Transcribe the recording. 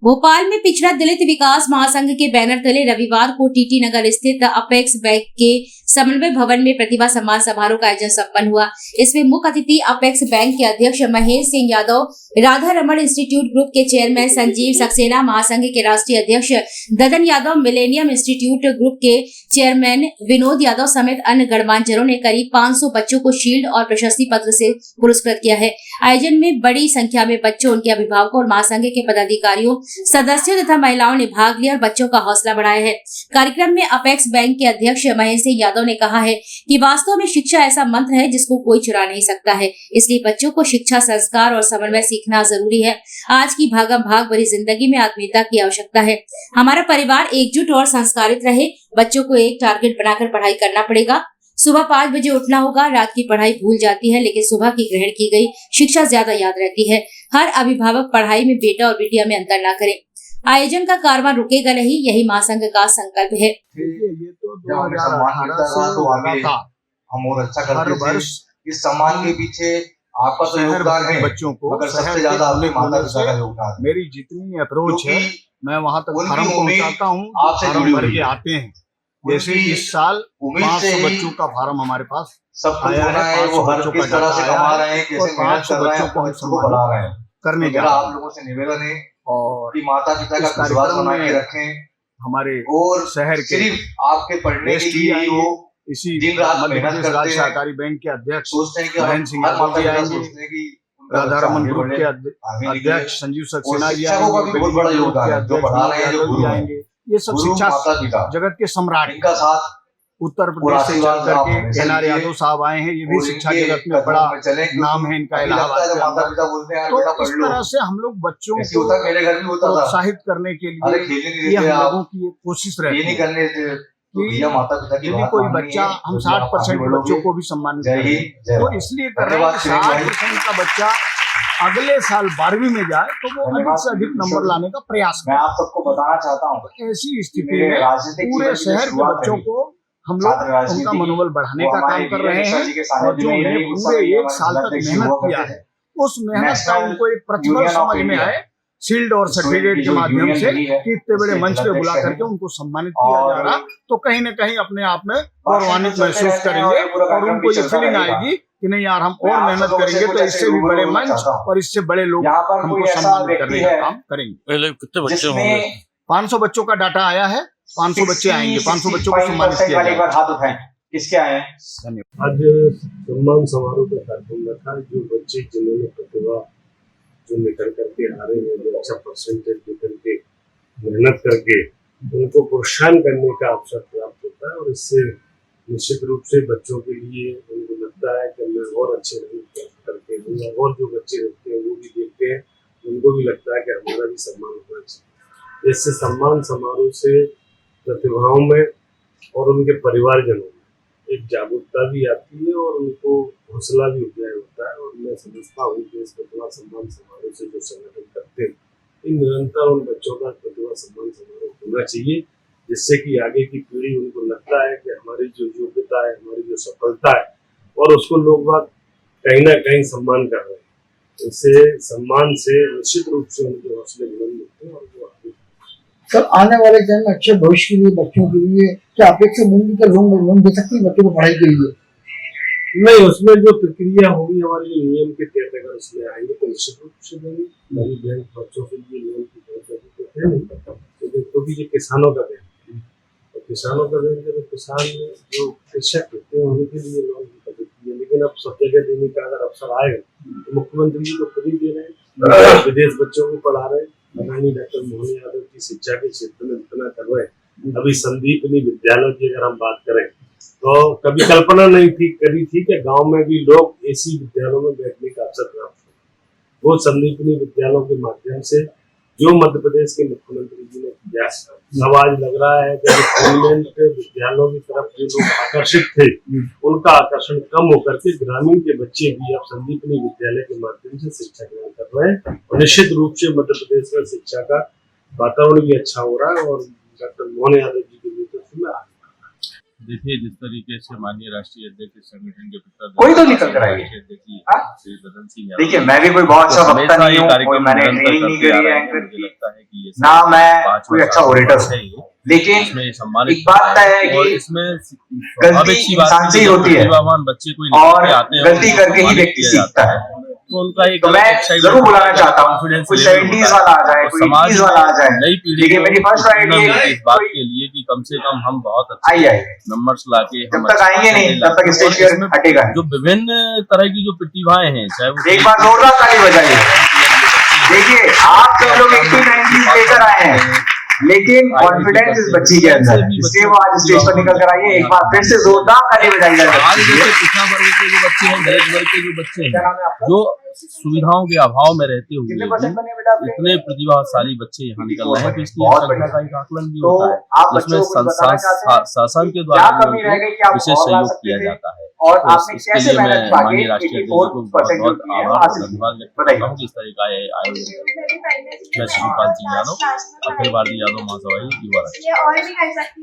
भोपाल में पिछड़ा दलित विकास महासंघ के बैनर तले रविवार को टीटी नगर स्थित अपेक्स बैंक के समन्वय भवन में प्रतिभा सम्मान समारोह का आयोजन संपन्न हुआ। इसमें मुख्य अतिथि अपेक्स बैंक के अध्यक्ष महेश सिंह यादव, राधा रमण इंस्टीट्यूट ग्रुप के चेयरमैन संजीव सक्सेना, महासंघ के राष्ट्रीय अध्यक्ष Dadan Yadav, millennium institute group के चेयरमैन विनोद यादव समेत अन्य गणमान्यजनों ने करीब 500 बच्चों को शील्ड और प्रशस्ति पत्र से पुरस्कृत किया है। आयोजन में बड़ी संख्या में बच्चों, उनके अभिभावकों और महासंघ के पदाधिकारियों, सदस्यों तथा महिलाओं ने भाग लिया और बच्चों का हौसला बढ़ाया है। कार्यक्रम में अपेक्स बैंक के अध्यक्ष महेश सिंह यादव ने कहा है कि वास्तव में शिक्षा ऐसा मंत्र है जिसको कोई चुरा नहीं सकता है, इसलिए बच्चों को शिक्षा, संस्कार और समन्वय सीखना जरूरी है। आज की भागम भाग भरी जिंदगी में आत्मीयता की आवश्यकता है। हमारा परिवार एकजुट और संस्कारित रहे। बच्चों को एक टारगेट बनाकर पढ़ाई करना पड़ेगा। सुबह 5 बजे उठना होगा। रात की पढ़ाई भूल जाती है, लेकिन सुबह की ग्रहण की गई शिक्षा ज्यादा याद रहती है। हर अभिभावक पढ़ाई में बेटा और बेटिया में अंतर न करे। आयोजन का कारवां रुकेगा नहीं, यही महासंघ का संकल्प है। ये तो 2018 से हम और अच्छा करते थे। वर्ष इस सम्मान के पीछे आपका तो योगदान है, बच्चों को मगर सबसे ज्यादा अपने माता पिता का योगदान है। मेरी जितनी अप्रोच है मैं वहाँ तक फार्म पहुँचाता हूँ, आपसे फार्म भर के आते हैं। जैसे इस साल 500 बच्चों का फार्म हमारे पास सब कुछ आया होना है, वो हर किस तरह से कमा रहे हैं, कैसे मेहनत कर रहे हैं, बच्चों को हम सबको बढ़ा रहे हैं। करने तो जा मेरा रहे आप लोगों से निवेदन है और कि माता पिता का विश्वास बना के रखें हमारे और शहर के सिर्फ आपके पढ़ने के लिए ही वो इसी दिन रात मध्य मेहनत प्रदेश करते राज्य हैं। सहकारी बैंक के अध्यक्ष सोचते हैं कि महेश सिंह हर माता यादव जी पिता आएंगे, सोचते हैं कि उनका राधा बच्चा रमन आगे ग्रुप बढ़े, के आगे अध्यक्ष निकले। संजीव और सक्सेना जी शिक्षकों का भी बहुत बड़ा योगदान है, जो पढ़ा रहे हैं, जो गुरु हैं, ये सब गुरु, शिक्षा माता पिता, जगत के सम्राट इनका साथ उत्तर प्रदेश से चल करके एनआर यादव साहब आए हैं। ये भी शिक्षा जगत में बड़ा नाम है इनका इलाहाबाद के अंदर। तो इस तरह से हम लोग बच्चों को प्रोत्साहित करने के लिए ये हम लोगों की कोशिश रहती है कि यदि कोई बच्चा, हम 60% बच्चों को भी सम्मानित करें, तो इसलिए कर रहे हैं कि 60% का बच्चा अगले साल 12वीं में जाए तो वो अधिक से अधिक नंबर लाने का प्रयास मैं आप सबको बताना चाहता हूँ। ऐसी स्थिति में पूरे शहर के बच्चों को हम लोग उनका मनोबल बढ़ाने का काम कर रहे हैं और जो उन्होंने पूरे 1 साल तक मेहनत किया है उस मेहनत का उनको एक प्रतिफल समझ में आए, शील्ड और सर्टिफिकेट के माध्यम से कि इतने बड़े मंच पे बुला करके उनको सम्मानित किया जा रहा, तो कहीं न कहीं अपने आप में गौरवान्वित महसूस करेंगे और उनको ये फीलिंग आएगी कि नहीं यार, हम और मेहनत करेंगे तो इससे भी बड़े मंच और इससे बड़े लोग हमको सम्मानित करने का काम करेंगे। पहले कितने बच्चे होंगे? 500 बच्चों का डाटा आया है, 500 बच्चे आएंगे, 500 बच्चों को सम्मानित किया जाएगा। हाथ उठाएं, किसके आए हैं? आज सम्मान समारोह का कार्यक्रम रखा। जो बच्चे जिन्होंने प्रतिभा जो निकल करके आ रहे हैं, जो अच्छा परसेंटेज निकल के मेहनत करके, उनको प्रोत्साहन करने का अवसर प्राप्त होता है और इससे निश्चित रूप से बच्चों के लिए उनको लगता है कि मैं और अच्छे नहीं करके हूँ, और जो बच्चे होते हैं वो भी देखते हैं, उनको भी लगता है कि हमारा भी सम्मान होना चाहिए। इससे सम्मान समारोह से प्रतिभाओं में और उनके परिवारजनों में एक जागरूकता भी आती है और उनको हौसला भी उपजाय होता है। और मैं समझता हूँ कि इस प्रतिभा सम्मान समारोह से जो संगठन करते हैं, इन निरंतर उन बच्चों का प्रतिभा सम्मान समारोह होना चाहिए, जिससे कि आगे की पीढ़ी उनको लगता है कि हमारी जो योग्यता है, हमारी जो सफलता है, और उसको लोग बात कहीं ना कहीं सम्मान कर रहे हैं। इससे सम्मान से निश्चित रूप से उनके हौसले बुलंद होते हैं और वो आगे। सर, आने वाले टाइम में अच्छे भविष्य के लिए बच्चों के लिए क्या अपेक्षा बैंक का लोन दे सकती है बच्चों को पढ़ाई के लिए? नहीं, उसमें जो प्रक्रिया होगी, हमारे जो नियम के तहत अगर उसमें आएंगे तो निश्चित रूप से देंगे। नहीं बैंक बच्चों के लिए लोन की व्यवस्था है नहीं, क्योंकि ये किसानों का बैंक है, और किसानों का बैंक है तो किसान जो कृषक होते हैं उनके लिए लोन की पद्धति है। लेकिन अब सब जगह देने का अगर अवसर आएगा तो मुख्यमंत्री जी को खुद ही दे रहे हैं, विदेश बच्चों को पढ़ा रहे हैं। माननीय डॉक्टर मोहन यादव की शिक्षा के क्षेत्र में इतना कर रहे हैं। अभी संदीपनी विद्यालय की अगर हम बात करें तो कभी कल्पना नहीं थी करी थी कि गांव में भी लोग ऐसी विद्यालयों में बैठने का अवसर प्राप्त हो। वो संदीपनी विद्यालयों के माध्यम से जो मध्य प्रदेश के मुख्यमंत्री जी ने किया, अब आज लग रहा है कि गवर्नमेंट विद्यालयों की तरफ जो लोग आकर्षित थे, उनका आकर्षण कम होकर के ग्रामीण के बच्चे भी अब संदीपनी विद्यालय के माध्यम से शिक्षा ग्रहण कर रहे हैं। और निश्चित रूप से मध्य प्रदेश में शिक्षा का वातावरण भी अच्छा हो रहा है और डॉक्टर मोहन यादव जी के नेतृत्व में देखिए, जिस तरीके से माननीय राष्ट्रीय अध्यक्ष इस संगठन के पिता कोई तो निकल कर आइए। हाँ? श्री ददन सिंह यादव देखिए मैं भी कोई बहुत अच्छा तो वक्ता हमेशा नहीं ये हूँ, कोई कार्यक्रम मैंने निरंतर ट्रेनिंग नहीं करते आ करी रहे है हैं। एंकर मुझे की, लगता है कि ये ना मैं पांचवां कोई अच्छा साल ओरेटर है हूँ, ये, लेकिन इसमें सम्मानित एक बात तय है और कि इसमें गलती स्वाभाविक सी बात इंसान है से ही कि जब होती है प्रतिभावान बच्चे कोई और निकल के आते हैं गलती उनको करके ही सम्मानित व्यक्ति किया सीखता जाता है। तो उनका एक तो अलग मैं एक्साइटमेंट जरूर बुलाना होता है, चाहता हूँ, कॉन्फिडेंस कोई लेवल 70s होता वाला है आ जाए, और कोई समाज 80s वाला आ जाए, नई पीढ़ी लेकिन को मेरी फर्स्ट प्रेरणा आइडिया मिलती है इस बात के लिए कि कम से कम हम बहुत आइए अच्छे आइए, नंबर्स लाके जब हम तक अच्छे आएंगे नहीं percentage तब तक लाके स्टेज और फियर इसमें हटेगा नहीं। जो विभिन्न तरह की जो प्रतिभाएं हैं, चाहे वो एक बार जोरदार ताली बजाइए। देखिए आप सब लोग 80 90s लेकर आए हैं, लेकिन कॉन्फिडेंस इस बच्ची के अंदर है, इसलिए वो आज स्टेज पर निकल कर आई है। एक बार फिर से जोरदार ताली बजाई जाए आज बच्ची के जैसे लिए। पिछड़ा वर्ग के जो बच्चे हैं, दलित वर्ग के जो बच्चे क्या हैं, नाम है आपका? जो सुविधाओं के अभाव में रहते हुए कितने भी परसेंट बने बेटा आपके? इतने प्रतिभाशाली बच्चे यहाँ निकल रहे हैं, तो इसकी बहुत संख्या बढ़िया। का एक आकलन भी तो होता है, आप जिसमें बच्चों को कुछ बताना चाहते हैं? शासन के क्या द्वारा भी कमी रह गई कि उनको आप विशेष और ला सहयोग सकते किया थे? जाता है। और तो आपने इसके कैसे लिए मैं मेहनत पाके माननीय राष्ट्रीय अध्यक्ष जी को बहुत 84% बहुत जो है आभार और हासिल की? धन्यवाद व्यक्त बताइए। करता हूँ कि इस तरह का आयोजन मैं श्रीपाल सिंह यादव, अखिल भारतीय यादव महासभा युवा राज्य। ये और भी कर सकती